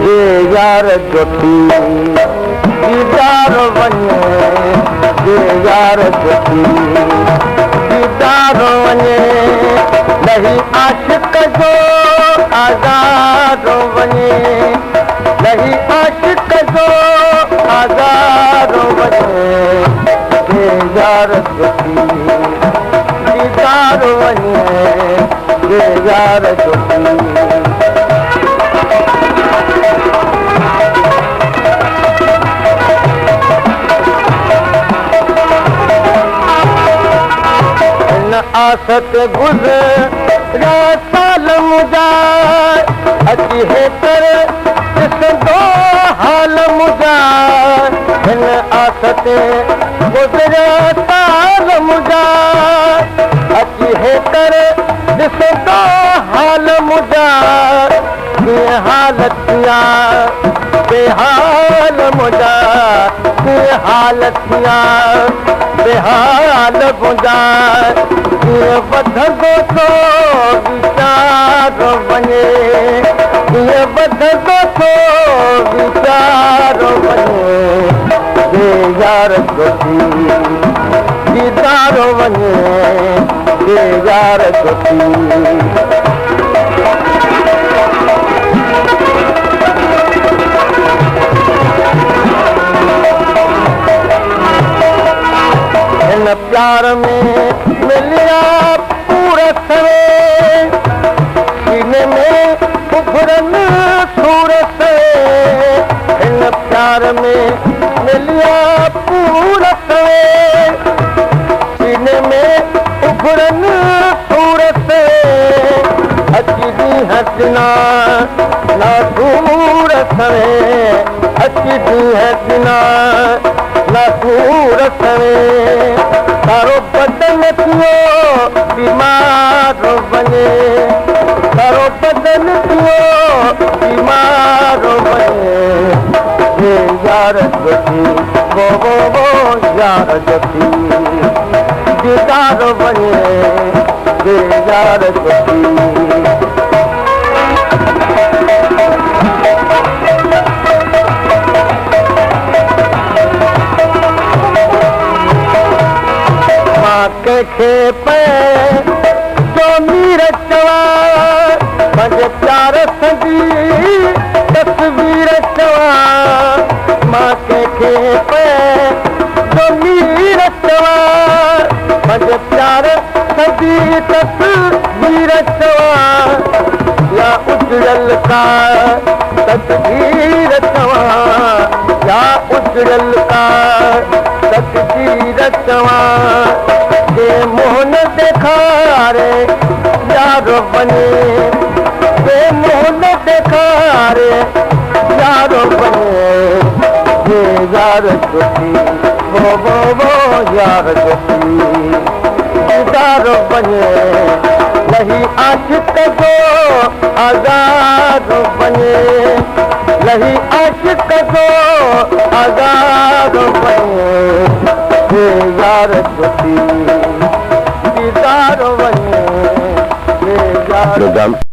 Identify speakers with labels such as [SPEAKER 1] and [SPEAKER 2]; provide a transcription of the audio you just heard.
[SPEAKER 1] जे यार जो थी दीदार वञे जे यार जो थी दीदार वञे नहीं आशिक जो आज़ाद वञे नहीं आशिक जो आज़ाद वञे जे यार जो थी दीदार वञे जे यार जो थी आसत गुज़र साल मुझा अची है कर ॾिसंदो हाल मुझा हिन आसत गुज़र साल मुझा अची है कर ॾिसंदो हाल मुझा कीअं हालत थिया बेहाल मुझा कीअं हालत थिया बेहाल मुझा कीअं वधंदो थो वीचार वञे कीअं वधंदो थो वीचार वञे जे यार जो थी दीदार वञे जे यार जो थी प्यार में मिलिया पूरा सवे सीने में उभरन सूरत इन प्यार में मिलिया पूरा सवे सीने में उभरन सूरत अची दी हसना ना दूर सवे अची दी हसना ना दूर सवे सारो बदन थियो बीमार वञे सारो बदन थियो बीमार वञे जे यार जो थी वो यार जो थी दीदार वञे जे यार जो थी कंहिंखे पे जो मीर चवा पंहिंजे प्यार सॼी तस्वीर चवा मां कंहिंखे पे जो मीर चवा पंहिंजे प्यार सॼी तस्वीर चवा या उजड़ल का तस्वीर चवा या उजड़ल का तस्वीर चवा मोहन देखारे यार वञे बे मोहन देखारे यार वञे जे यार जो थी वो यार जो थी दीदार वञे नहीं आशिक जो आज़ाद वञे नहीं आशिक जो आज़ाद वञे जे यार जो थी दीदार वञे जे यार